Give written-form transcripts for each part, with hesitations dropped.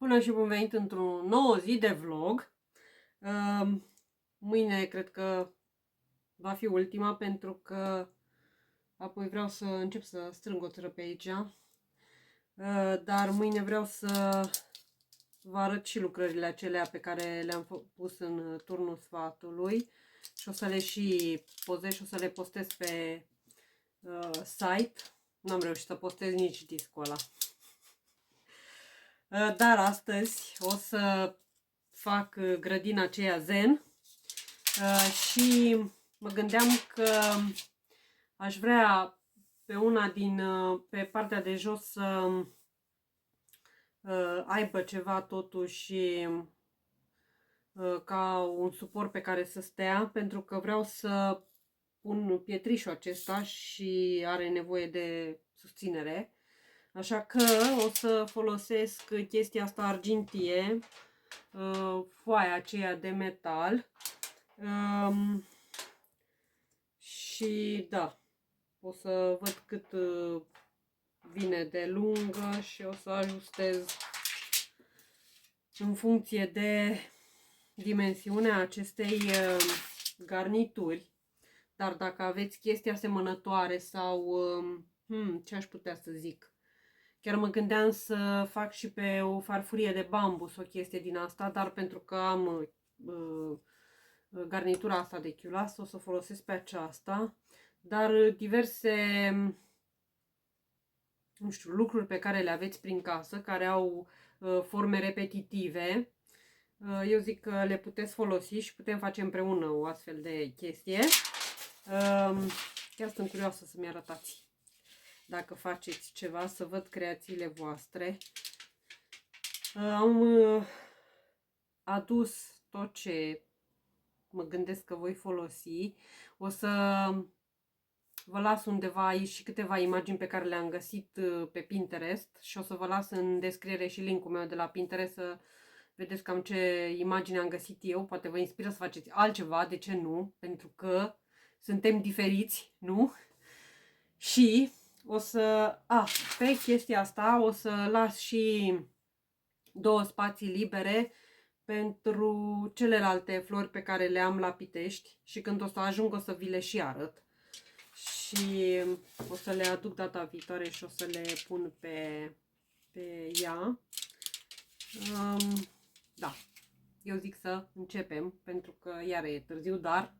Bună și bun venit într-o nouă zi de vlog. Mâine cred că va fi ultima, pentru că apoi vreau să încep să strâng o țără pe aici. Dar mâine vreau să vă arăt și lucrările acelea pe care le-am pus în turnul sfatului și o să le și pozez și o să le postez pe site. N-am reușit să postez nici discul ăla. Dar astăzi o să fac grădina aceea zen și mă gândeam că aș vrea pe una pe partea de jos să aibă ceva totuși ca un suport pe care să stea, pentru că vreau să pun pietrișul acesta și are nevoie de susținere. Așa că o să folosesc chestia asta argintie, foaia aceea de metal. Și da, o să văd cât vine de lungă și o să ajustez în funcție de dimensiunea acestei garnituri. Dar dacă aveți chestii asemănătoare sau ce aș putea să zic, chiar mă gândeam să fac și pe o farfurie de bambus o chestie din asta, dar pentru că am garnitura asta de chiulas, o să folosesc pe aceasta. Dar diverse, nu știu, lucruri pe care le aveți prin casă, care au forme repetitive, eu zic că le puteți folosi și putem face împreună o astfel de chestie. Chiar sunt curioasă să-mi arătați dacă faceți ceva, să văd creațiile voastre. Am adus tot ce mă gândesc că voi folosi. O să vă las undeva aici și câteva imagini pe care le-am găsit pe Pinterest și o să vă las în descriere și linkul meu de la Pinterest să vedeți cam ce imagini am găsit eu. Poate vă inspiră să faceți altceva, de ce nu? Pentru că suntem diferiți, nu? Și o să, pe chestia asta o să las și 2 spații libere pentru celelalte flori pe care le am la Pitești și când o să ajung o să vi le și arăt. Și o să le aduc data viitoare și o să le pun pe ea. Da, eu zic să începem, pentru că iar e târziu, dar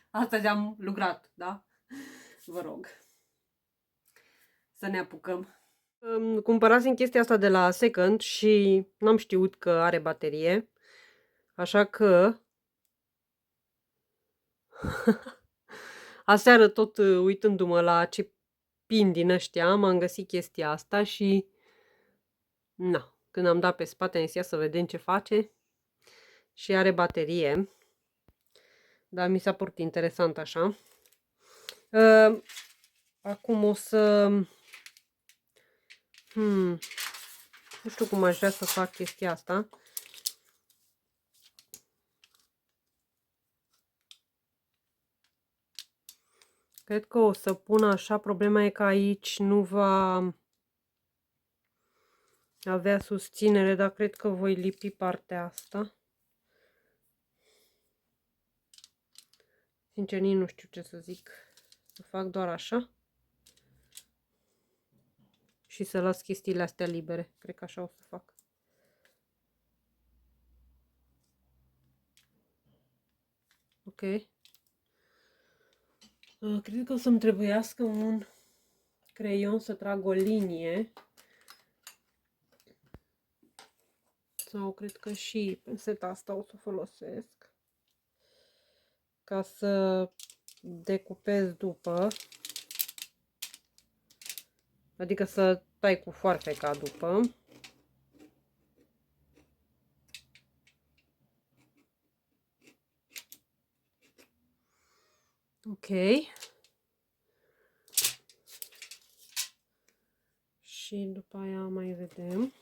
astăzi am lucrat, da? Vă rog să ne apucăm. Cumpărasem chestia asta de la Second și n-am știut că are baterie, așa că aseară tot uitându-mă la ce pin din ăștia m-am găsit chestia asta și na, când am dat pe spate am zis să vedem ce face și are baterie, dar mi s-a părut interesant așa. Acum o să nu știu cum aș vrea să fac chestia asta. Cred că o să pun așa, problema e că aici nu va avea susținere, dar cred că voi lipi partea asta. Sincer, nici nu știu ce să zic. Să fac doar așa. Și să las chestiile astea libere. Cred că așa o să fac. Ok. Cred că o să-mi trebuiască un creion să trag o linie. Sau cred că și penseta asta o să folosesc. Ca să decupez după. Adică să tai cu foarfeca după. Ok. Și după aia mai vedem.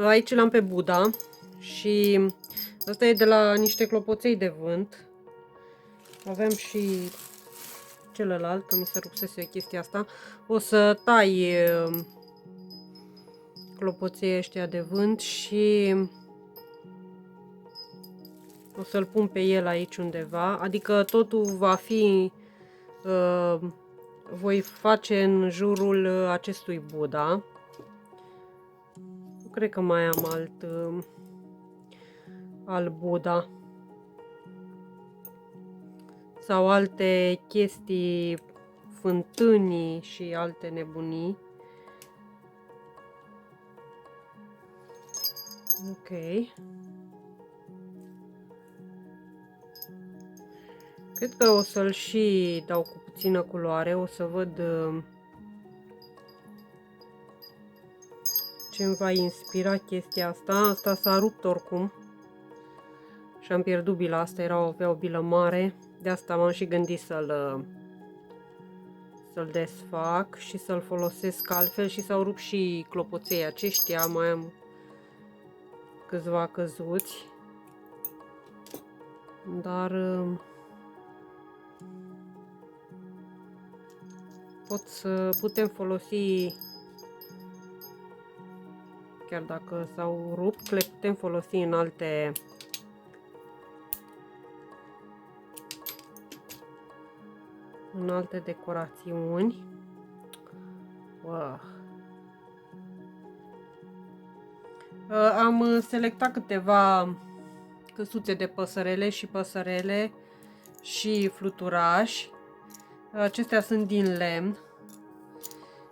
Aici l-am pe Buddha și asta e de la niște clopoței de vânt. Avem și celălalt, că mi se rupsese chestia asta. O să tai clopoței ăștia de vânt și o să-l pun pe el aici undeva. Adică totul va fi... voi face în jurul acestui Buddha. Nu cred că mai am alt Buddha. Sau alte chestii, fântânii și alte nebunii. Ok. Cred că o să-l și dau cu puțină culoare. O să văd ce îmi va inspira chestia asta. Asta s-a rupt oricum. Și am pierdut bila asta. Avea o bilă mare. De asta m-am și gândit să-l desfac și să-l folosesc altfel. Și s-au rupt și clopoței aceștia. Mai am câțiva căzuți. Dar putem folosi, chiar dacă s-au rupt, le putem folosi în alte decorațiuni. Wow. Am selectat câteva căsuțe de păsărele și fluturași. Acestea sunt din lemn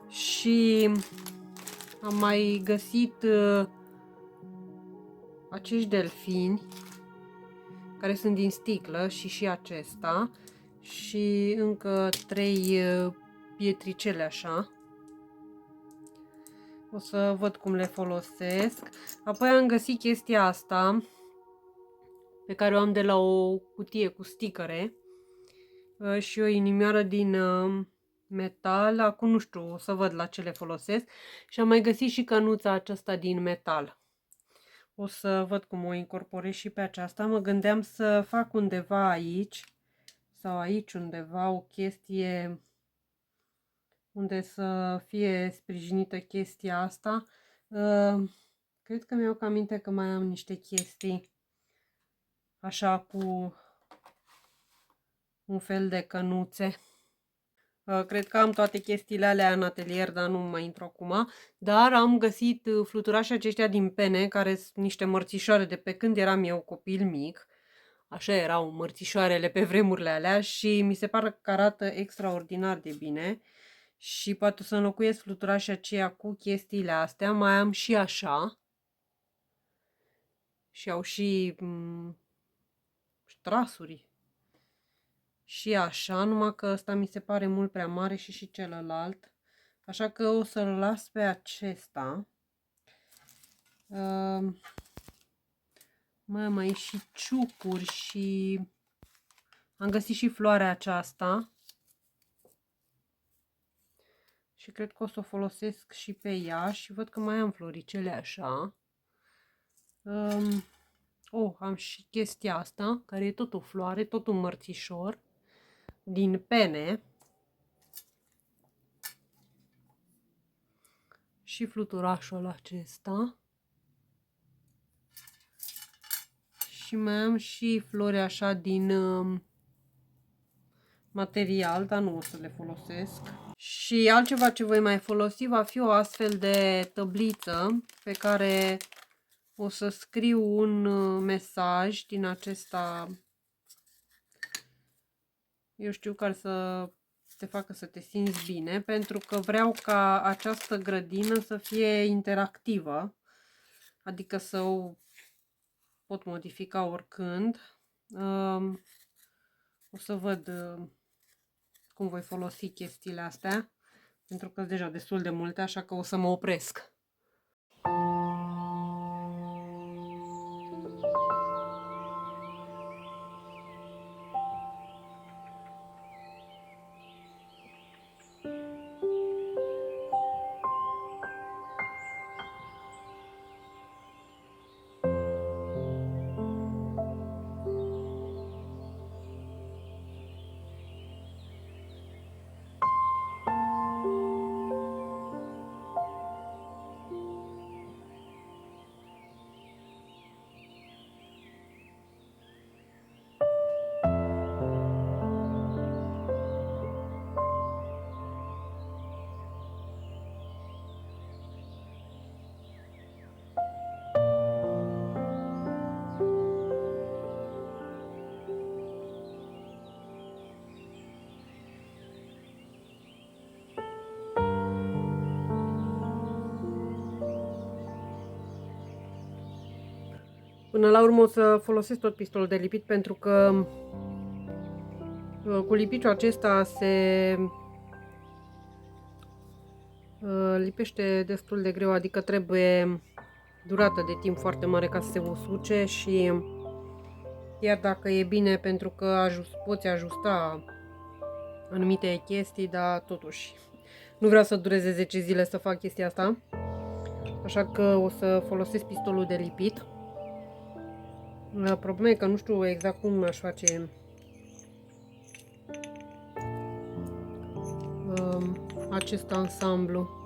și am mai găsit acești delfini care sunt din sticlă și acesta și încă 3 pietricele așa. O să văd cum le folosesc. Apoi am găsit chestia asta pe care o am de la o cutie cu sticăre și o inimioară din metal. Acum nu știu, o să văd la ce le folosesc. Și am mai găsit și cănuța aceasta din metal. O să văd cum o incorporez și pe aceasta. Mă gândeam să fac undeva aici sau aici undeva o chestie unde să fie sprijinită chestia asta. Cred că mi-au aminte că mai am niște chestii așa cu un fel de cănuțe. Cred că am toate chestiile alea în atelier, dar nu mai intru acum. Dar am găsit fluturașii aceștia din pene, care sunt niște mărțișoare de pe când eram eu copil mic. Așa erau mărțișoarele pe vremurile alea și mi se pare că arată extraordinar de bine. Și poate să înlocuiesc fluturașii aceia cu chestiile astea. Mai am și așa. Și au și trasuri. Și așa, numai că ăsta mi se pare mult prea mare și celălalt. Așa că o să-l las pe acesta. Mai am aici și ciucuri și am găsit și floarea aceasta. Și cred că o să o folosesc și pe ea și văd că mai am floricele așa. Am și chestia asta, care e tot o floare, tot un mărțișor din pene. Și fluturașul acesta. Și mai am și flori așa din material, dar nu o să le folosesc. Și altceva ce voi mai folosi va fi o astfel de tabliță pe care o să scriu un mesaj din acesta, eu știu, care să te facă să te simți bine, pentru că vreau ca această grădină să fie interactivă, adică să o pot modifica oricând. O să văd cum voi folosi chestiile astea, pentru că sunt deja destul de multe, așa că o să mă opresc. Până la urmă o să folosesc tot pistolul de lipit pentru că cu lipiciul acesta se lipește destul de greu, adică trebuie durată de timp foarte mare ca să se usuce și chiar dacă e bine pentru că poți ajusta anumite chestii, dar totuși nu vreau să dureze 10 zile să fac chestia asta, așa că o să folosesc pistolul de lipit. Problema e că nu știu exact cum aș face acest ansamblu.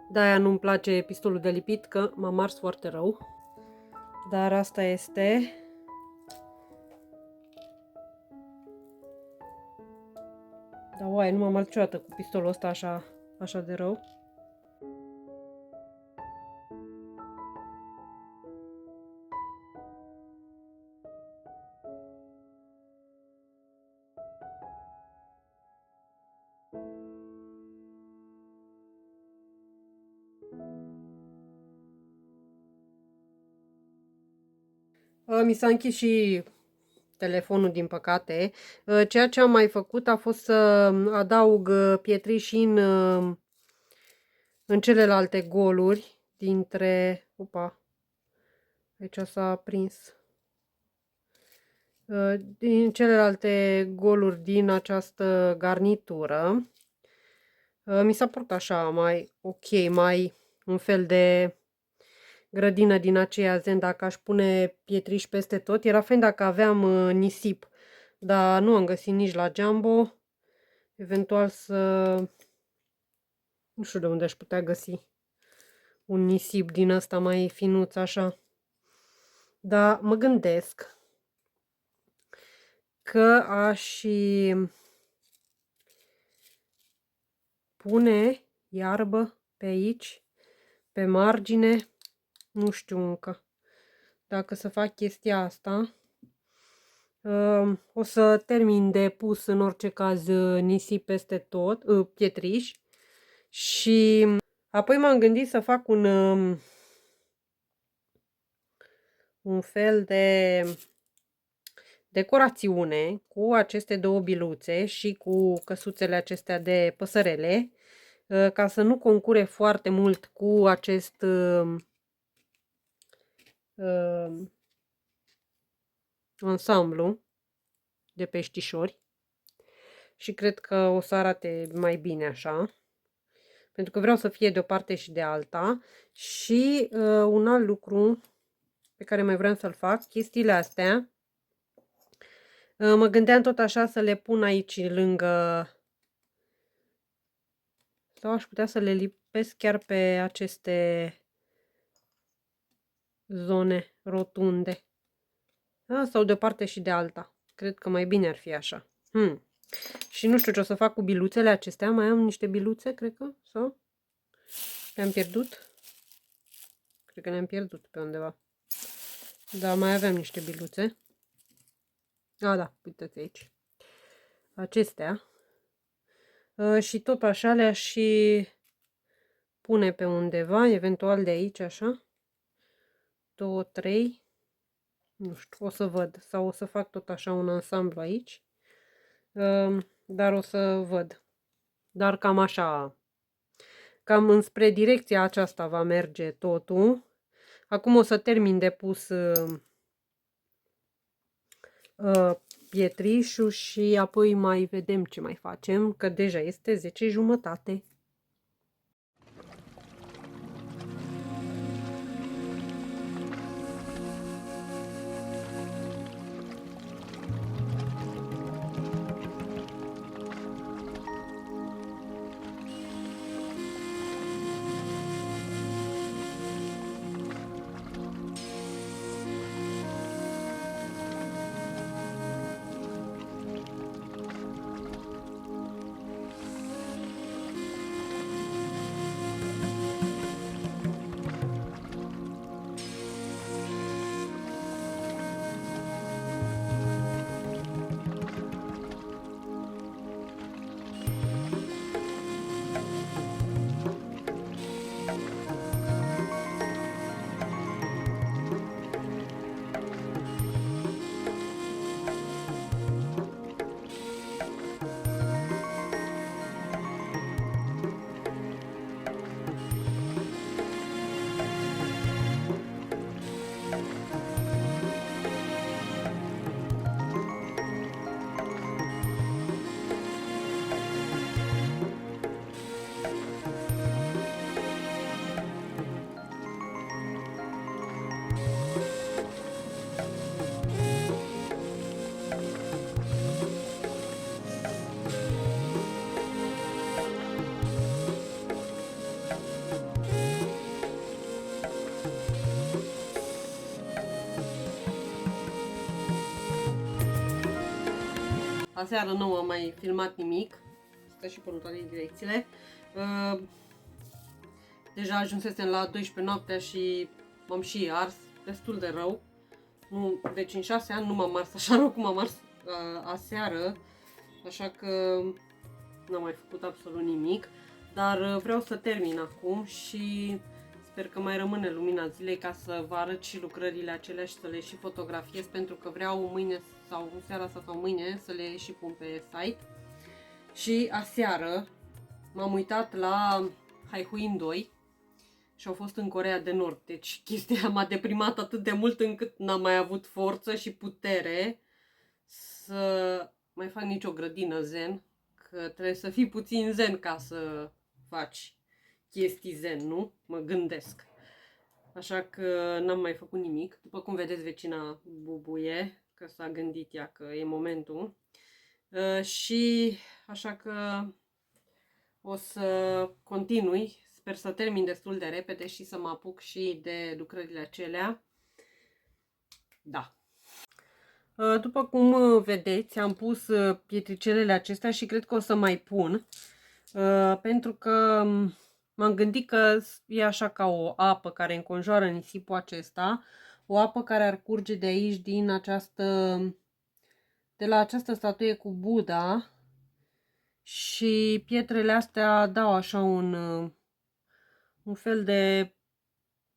De-aia nu-mi place pistolul de lipit, că m-a mars foarte rău. Dar asta este. Dar oaie, nu m-am mars niciodată cu pistolul ăsta așa de rău. Mi s-a închis și telefonul, din păcate. Ceea ce am mai făcut a fost să adaug pietriș în celelalte goluri dintre... Opa, aici s-a prins. Din celelalte goluri din această garnitură. Mi s-a părut așa mai ok, mai un fel de grădină din aceea zen, dacă aș pune pietriș peste tot. Era fain dacă aveam nisip, dar nu am găsit nici la Jumbo. Eventual să... Nu știu de unde aș putea găsi un nisip din ăsta mai finuț așa. Dar mă gândesc că aș și pune iarbă pe aici, pe margine. Nu știu încă dacă să fac chestia asta. O să termin de pus în orice caz nisip peste tot, pietriș. Și apoi m-am gândit să fac un fel de decorațiune cu aceste două biluțe și cu căsuțele acestea de păsărele, ca să nu concure foarte mult cu acest ansamblu de peștișori. Și cred că o să arate mai bine așa. Pentru că vreau să fie de o parte și de alta. Și un alt lucru pe care mai vreau să-l fac, chestiile astea, mă gândeam tot așa să le pun aici lângă, sau aș putea să le lipesc chiar pe aceste zone rotunde. Sau de o parte și de alta. Cred că mai bine ar fi așa. Și nu știu ce o să fac cu biluțele acestea. Mai am niște biluțe, cred că? Sau? Le-am pierdut? Cred că le-am pierdut pe undeva. Da, mai aveam niște biluțe. Da, uitați aici. Acestea. Și tot așa le-aș și pune pe undeva, eventual de aici, așa. 2, 3. Nu știu, o să văd. Sau o să fac tot așa un ansamblu aici. Dar o să văd. Dar cam așa, cam înspre direcția aceasta va merge totul. Acum o să termin de pus pietrișul și apoi mai vedem ce mai facem, că deja este 10:30. Aseară nu am mai filmat nimic. Stă și pe toate direcțiile. Deja ajunsesem la 12 noaptea și m-am și ars destul de rău. Nu, deci în 6 ani nu m-am ars așa rău cum m-am ars aseară. Așa că n-am mai făcut absolut nimic. Dar vreau să termin acum și Sper că mai rămâne lumina zilei ca să vă arăt și lucrările acelea și să le și fotografiez, pentru că vreau mâine sau seara asta sau mâine să le și pun pe site. Și aseară m-am uitat la Haihuin 2 și au fost în Coreea de Nord. Deci chestia m-a deprimat atât de mult încât n-am mai avut forță și putere să mai fac nicio grădină zen, că trebuie să fii puțin zen ca să faci chestii zen, nu? Mă gândesc. Așa că n-am mai făcut nimic. După cum vedeți, vecina bubuie, că s-a gândit ea că e momentul. Și așa că o să continui. Sper să termin destul de repede și să mă apuc și de lucrările acelea. Da. După cum vedeți, am pus pietricelele acestea și cred că o să mai pun. Pentru că m-am gândit că e așa ca o apă care înconjoară nisipul acesta. O apă care ar curge de aici, din această, de la această statuie cu Buddha. Și pietrele astea dau așa un fel de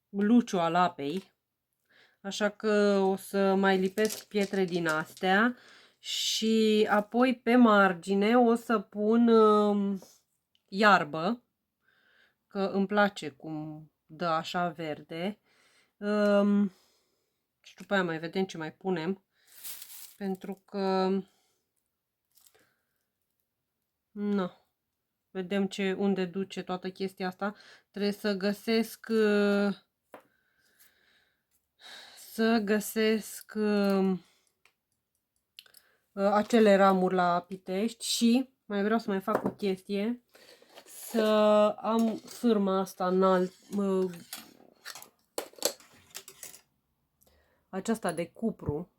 luciu al apei. Așa că o să mai lipesc pietre din astea și apoi pe margine o să pun iarbă, că îmi place cum dă așa verde. Și după aia mai vedem ce mai punem, pentru că nu. Vedem unde duce toată chestia asta. Trebuie să găsesc acele ramuri la Pitești și mai vreau să mai fac o chestie, să am sârma asta înalt, aceasta de cupru,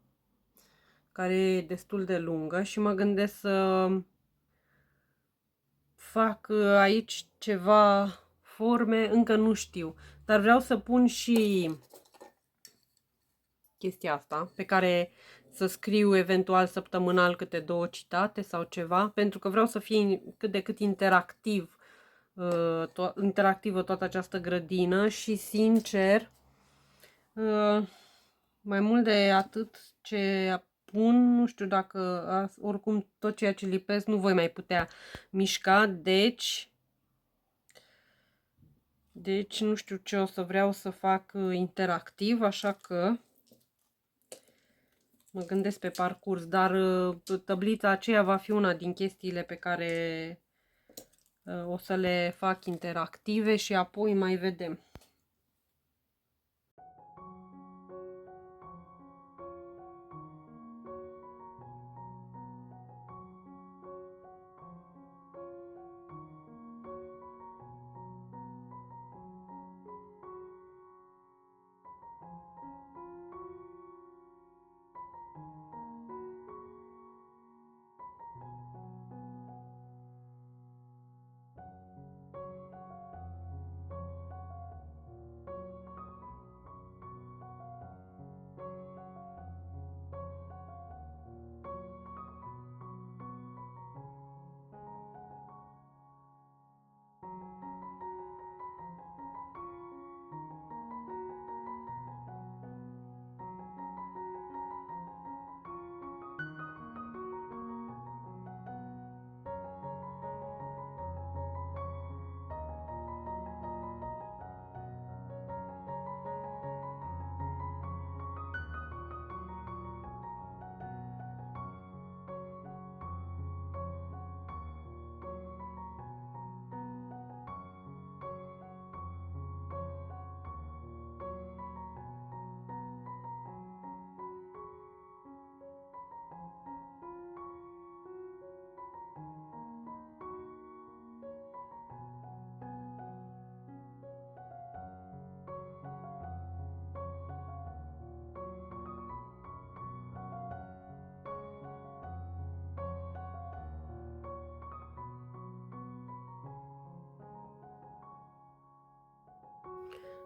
care e destul de lungă și mă gândesc să fac aici ceva forme, încă nu știu, dar vreau să pun și chestia asta, pe care să scriu eventual săptămânal câte 2 citate sau ceva, pentru că vreau să fie cât de cât interactivă toată această grădină și, sincer, mai mult de atât ce pun, nu știu dacă, oricum tot ceea ce lipesc nu voi mai putea mișca, deci nu știu ce o să vreau să fac interactiv, așa că mă gândesc pe parcurs, dar tablița aceea va fi una din chestiile pe care o să le fac interactive și apoi mai vedem.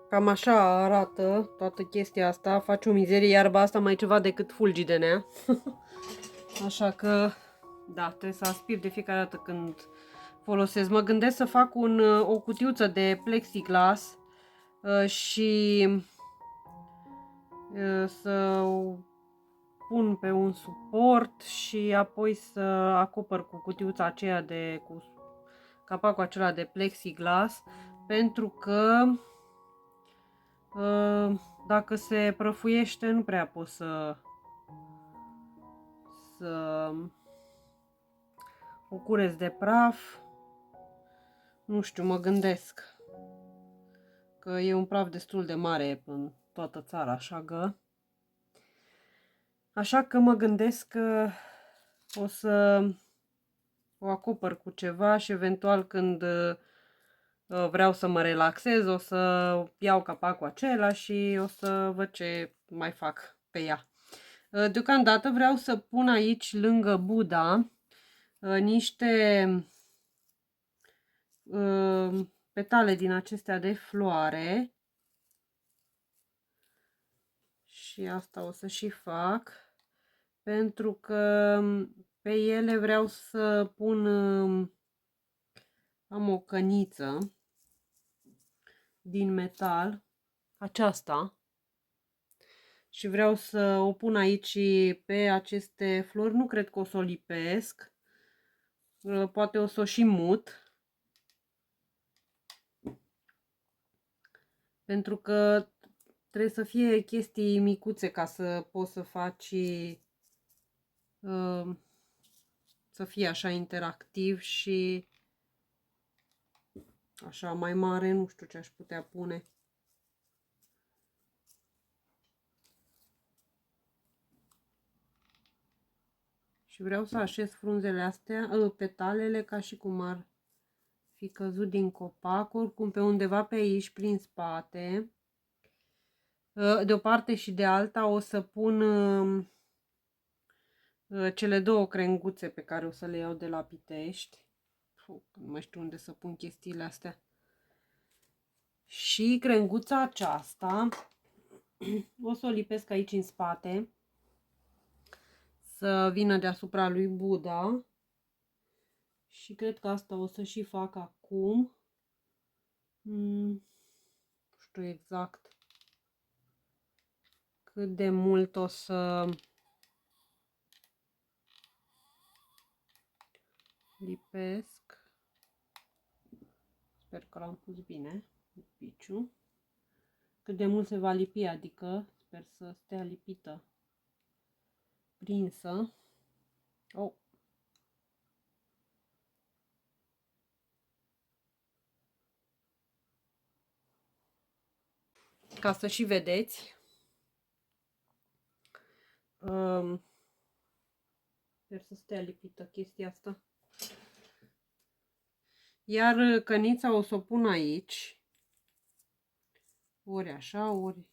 Cam așa arată toată chestia asta. Face o mizerie iarba asta mai ceva decât fulgidenea. Așa că, da, trebuie să aspir de fiecare dată când folosesc. Mă gândesc să fac o cutiuță de plexiglas și să o pun pe un suport și apoi să acopăr cu cutiuța aceea cu capacul acela de plexiglas, pentru că dacă se prăfuiește nu prea pot să o curăț de praf. Nu știu, mă gândesc că e un praf destul de mare în toată țara, așa că mă gândesc că o să o acopăr cu ceva și eventual când vreau să mă relaxez o să iau capacul acela și o să văd ce mai fac pe ea. Deocamdată vreau să pun aici lângă Buddha niște petale din acestea de floare și asta o să și fac, pentru că pe ele vreau să pun, am o căniță din metal, aceasta, și vreau să o pun aici pe aceste flori. Nu cred că o să o lipesc, poate o să o și mut, pentru că trebuie să fie chestii micuțe ca să poți să faci, să fie așa interactiv, și așa mai mare nu știu ce aș putea pune. Și vreau să așez frunzele astea, petalele, ca și cum ar fi căzut din copac, oricum pe undeva pe aici, prin spate. De o parte și de alta o să pun cele două crenguțe pe care o să le iau de la Pitești. Nu mai știu unde să pun chestiile astea. Și crenguța aceasta o să o lipesc aici în spate, să vină deasupra lui Buddha. Și cred că asta o să și fac acum. Nu știu exact cât de mult o să lipesc. Sper că l-am pus bine, piciu. Cât de mult se va lipi, adică sper să stea lipită, prinsă. Oh. Ca să și vedeți. Sper să stea lipită chestia asta. Iar cănița o să o pun aici. Ori așa, ori...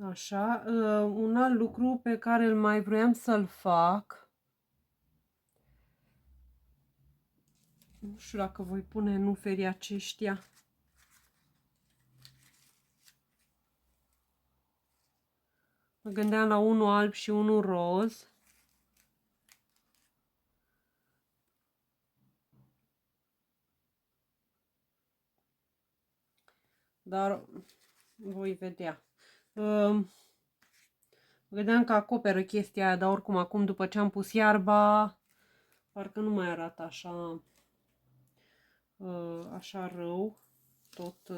Așa. Un alt lucru pe care îl mai vroiam să-l fac. Nu știu dacă voi pune nuferii aceștia. Mă gândeam la unul alb și unul roz. Dar voi vedea. Vedeam că acoperă chestia aia, dar oricum acum după ce am pus iarba, parcă nu mai arată așa rău tot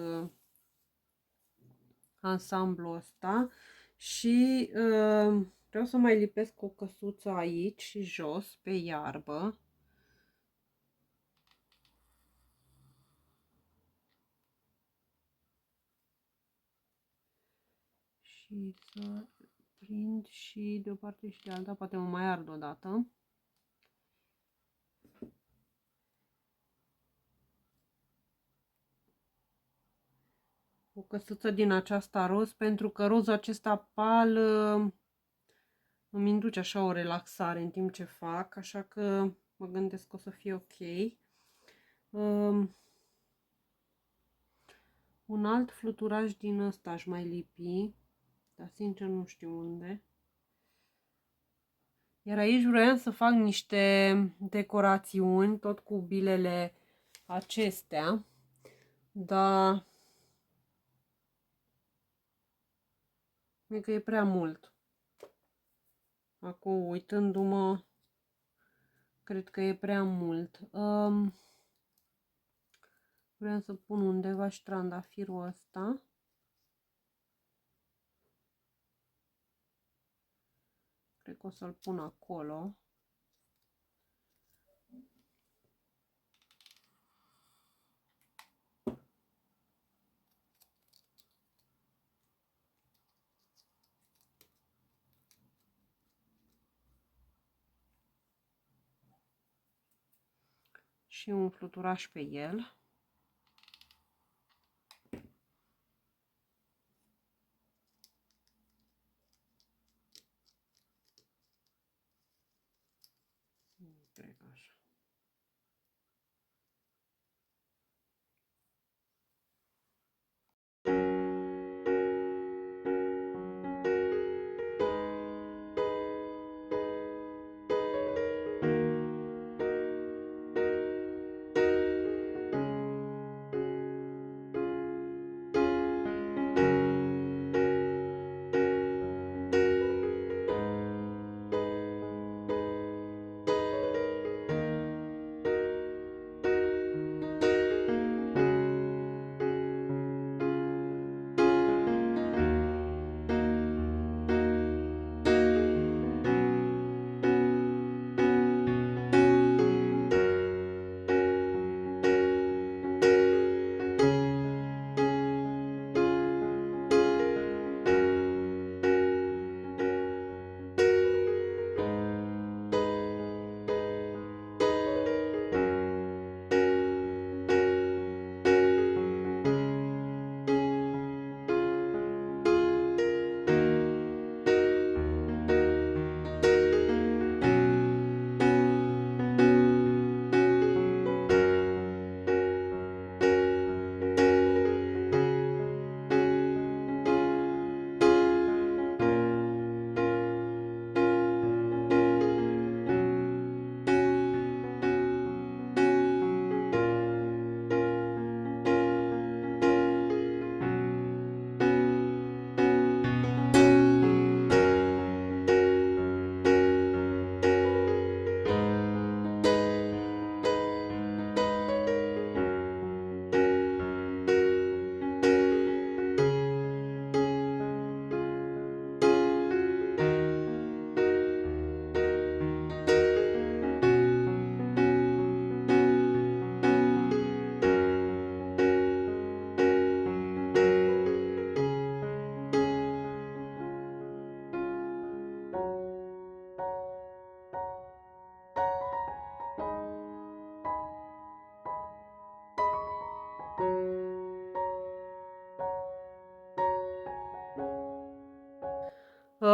ansamblul ăsta. Și vreau să mai lipesc o căsuță aici jos pe iarbă. Și să prind și de o parte și de alta, poate mă mai ard o dată. O căsuță din aceasta roz, pentru că rozul acesta pal îmi induce așa o relaxare în timp ce fac, așa că mă gândesc că o să fie ok. Un alt fluturaj din ăsta aș mai lipi, dar sincer nu știu unde. Iar aici vroiam să fac niște decorațiuni, tot cu bilele acestea, dar cred că e prea mult. Acum, uitându-mă, cred că e prea mult. Vreau să pun undeva și trandafirul ăsta. Cred că o să-l pun acolo. Și un fluturaș pe el. Cred că așa.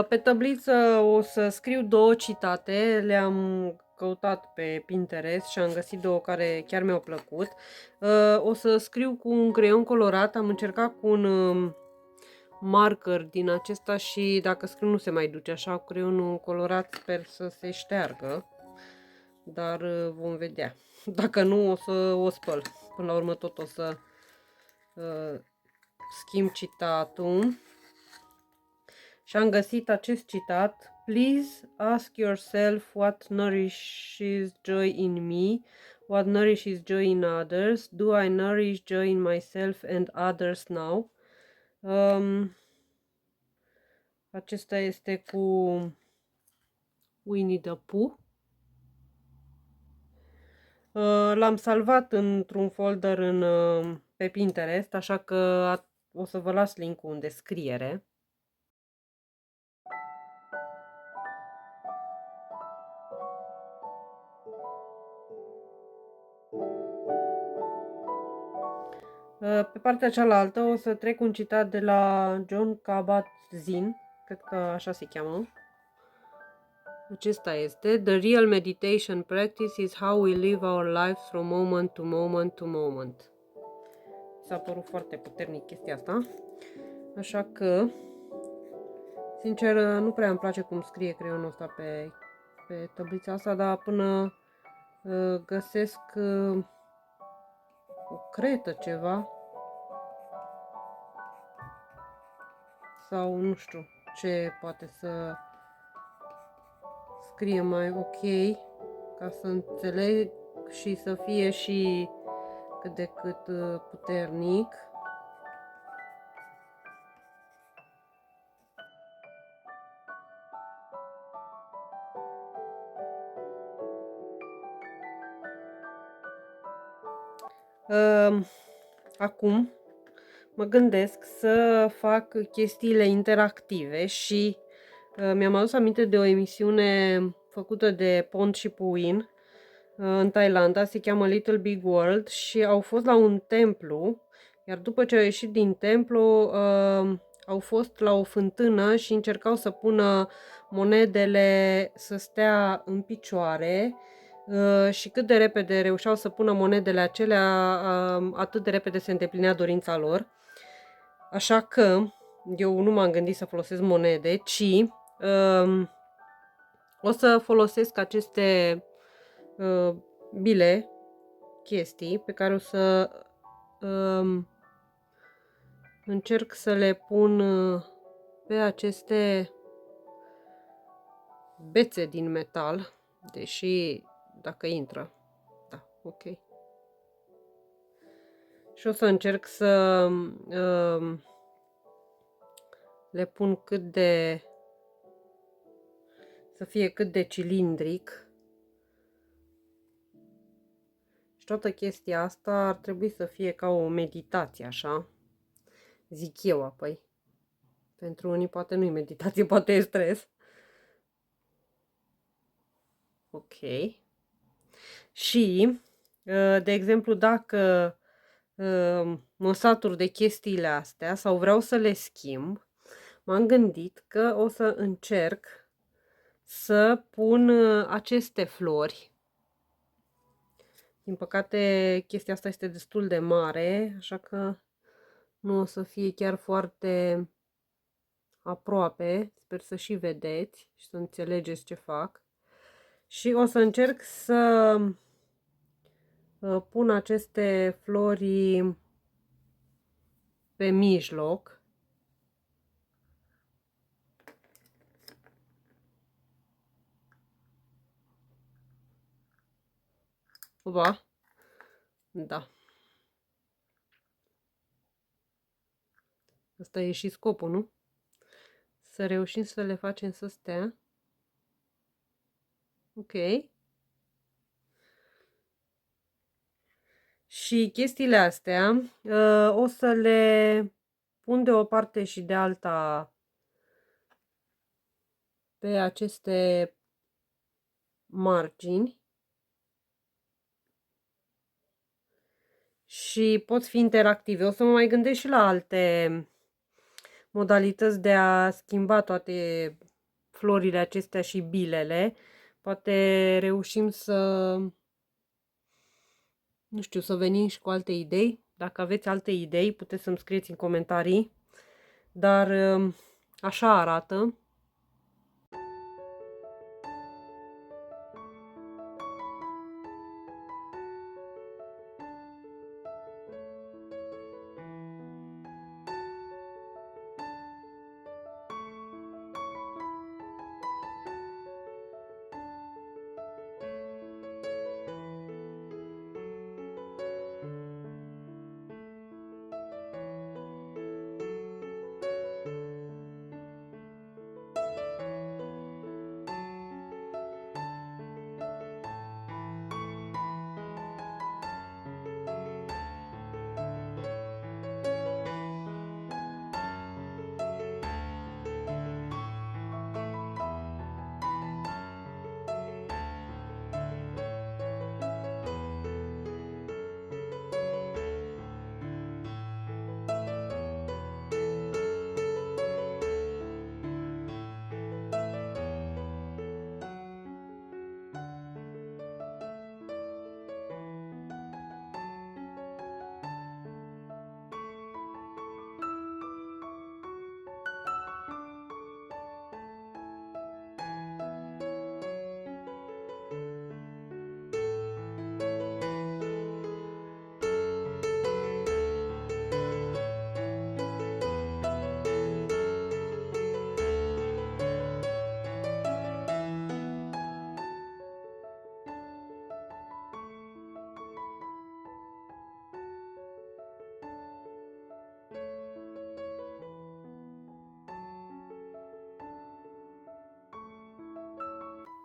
Pe tabliță o să scriu 2 citate, le-am căutat pe Pinterest și am găsit 2 care chiar mi-au plăcut. O să scriu cu un creion colorat, am încercat cu un marker din acesta și dacă scriu nu se mai duce așa, cu creionul colorat sper să se șteargă, dar vom vedea. Dacă nu, o să o spăl. Până la urmă tot o să schimb citatul. Și am găsit acest citat. Please ask yourself what nourishes joy in me, what nourishes joy in others. Do I nourish joy in myself and others now? Acesta este cu Winnie the Pooh. L-am salvat într-un folder pe Pinterest, așa că o să vă las link-ul în descriere. Pe partea cealaltă o să trec un citat de la Jon Kabat-Zinn, cred că așa se cheamă. Acesta este: The real meditation practice is how we live our lives from moment to moment to moment. S-a părut foarte puternic chestia asta. Așa că, sincer, nu prea îmi place cum scrie creionul ăsta pe tablița asta, dar până găsesc o cretă ceva sau nu știu ce poate să scrie mai ok ca să înțeleg și să fie și cât de cât puternic. Acum mă gândesc să fac chestiile interactive și mi-am adus aminte de o emisiune făcută de Pond și Puin în Thailanda, se cheamă Little Big World și au fost la un templu, iar după ce au ieșit din templu au fost la o fântână și încercau să pună monedele să stea în picioare și cât de repede reușeau să pună monedele acelea, atât de repede se îndeplinea dorința lor. Așa că eu nu m-am gândit să folosesc monede, ci o să folosesc aceste bile, chestii pe care o să încerc să le pun pe aceste bețe din metal, deși dacă intră, da, ok. Și o să încerc să le pun să fie cât de cilindric. Și toată chestia asta ar trebui să fie ca o meditație, așa. Zic eu, apoi. Pentru unii poate nu e meditație, poate e stres. Ok. Și, de exemplu, dacă mă satur de chestiile astea sau vreau să le schimb, m-am gândit că o să încerc să pun aceste flori. Din păcate, chestia asta este destul de mare, așa că nu o să fie chiar foarte aproape. Sper să și vedeți și să înțelegeți ce fac. Și o să încerc să pun aceste flori pe mijloc. Opa! Da. Asta e și scopul, nu? Să reușim să le facem să stea. Ok. Și chestiile astea o să le pun de o parte și de alta pe aceste margini. Și pot fi interactive. O să mă mai gândesc și la alte modalități de a schimba toate florile acestea și bilele. Poate reușim să, nu știu, să venim și cu alte idei. Dacă aveți alte idei, puteți să-mi scrieți în comentarii. Dar așa arată.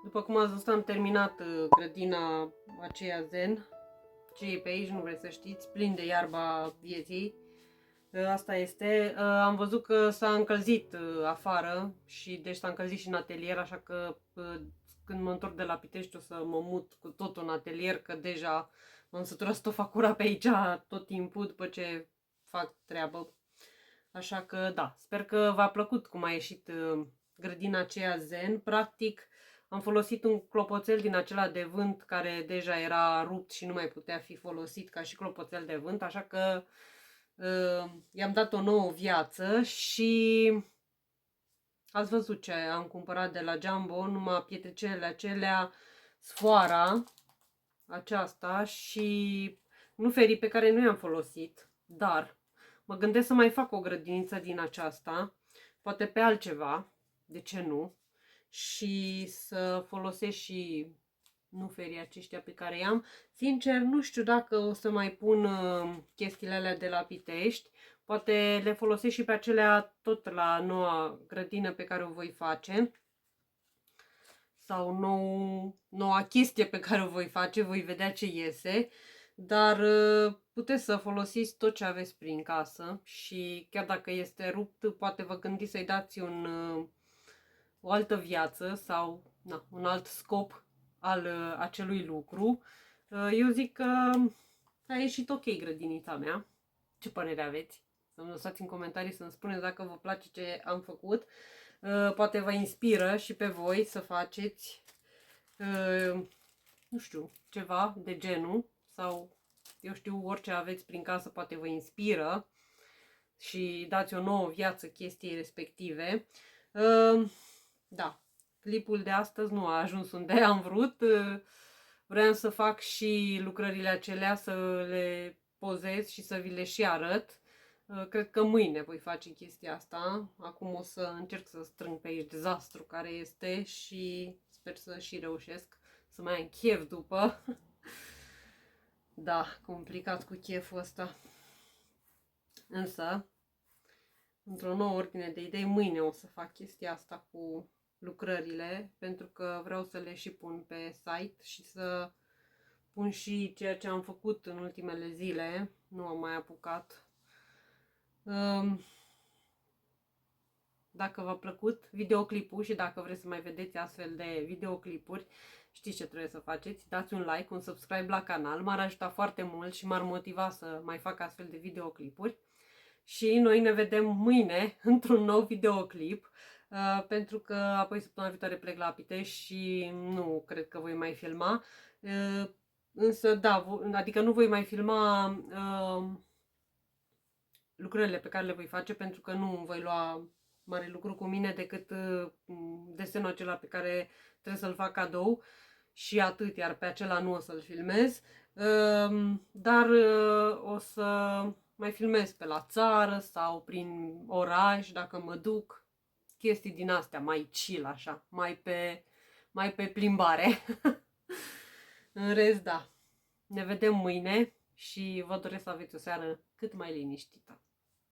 După cum ați văzut, am terminat grădina aceea zen. Ce e pe aici, nu vreți să știți, plin de iarba vieții. Asta este. Am văzut că s-a încălzit afară și deci s-a încălzit și în atelier, așa că când mă întorc de la Pitești o să mă mut cu totul în atelier, că deja m-am săturat să tot fac curat pe aici tot timpul după ce fac treabă. Așa că da, sper că v-a plăcut cum a ieșit grădina aceea zen. Practic am folosit un clopoțel din acela de vânt care deja era rupt și nu mai putea fi folosit ca și clopoțel de vânt, așa că i-am dat o nouă viață și ați văzut ce am cumpărat de la Jumbo, numai pietrelele acelea, sfoara aceasta și nuferii pe care nu i-am folosit, dar mă gândesc să mai fac o grădiniță din aceasta, poate pe altceva, de ce nu, și să folosesc și nuferii aceștia pe care i-am. Sincer, nu știu dacă o să mai pun chestiile alea de la Pitești, poate le folosesc și pe acelea tot la noua grădină pe care o voi face. Sau noua chestie pe care o voi face, voi vedea ce iese, dar puteți să folosiți tot ce aveți prin casă și chiar dacă este rupt, poate vă gândiți să-i dați o altă viață sau un alt scop al acelui lucru. Eu zic că a ieșit ok grădinița mea. Ce părere aveți? Să-mi lăsați în comentarii să-mi spuneți dacă vă place ce am făcut. Poate vă inspiră și pe voi să faceți, nu știu, ceva de genul sau, eu știu, orice aveți prin casă poate vă inspiră și dați o nouă viață chestiei respective. Da, clipul de astăzi nu a ajuns unde am vrut. Vreau să fac și lucrările acelea, să le pozez și să vi le și arăt. Cred că mâine voi face chestia asta. Acum o să încerc să strâng pe aici dezastru care este și sper să și reușesc să mai am chef după. Da, complicat cu cheful ăsta. Însă, într-o nouă ordine de idei, mâine o să fac chestia asta cu lucrările, pentru că vreau să le și pun pe site și să pun și ceea ce am făcut în ultimele zile. Nu am mai apucat. Dacă v-a plăcut videoclipul și dacă vreți să mai vedeți astfel de videoclipuri, știți ce trebuie să faceți. Dați un like, un subscribe la canal, m-ar ajuta foarte mult și m-ar motiva să mai fac astfel de videoclipuri. Și noi ne vedem mâine într-un nou videoclip, pentru că apoi săptămâna viitoare plec la Pitești și nu cred că voi mai filma. Însă da, adică nu voi mai filma lucrările pe care le voi face, pentru că nu voi lua mare lucru cu mine decât desenul acela pe care trebuie să-l fac cadou și atât, iar pe acela nu o să-l filmez. Dar o să mai filmez pe la țară sau prin oraș dacă mă duc, chestii din astea mai chill așa, mai pe plimbare. În rest, da, ne vedem mâine și vă doresc să aveți o seară cât mai liniștită.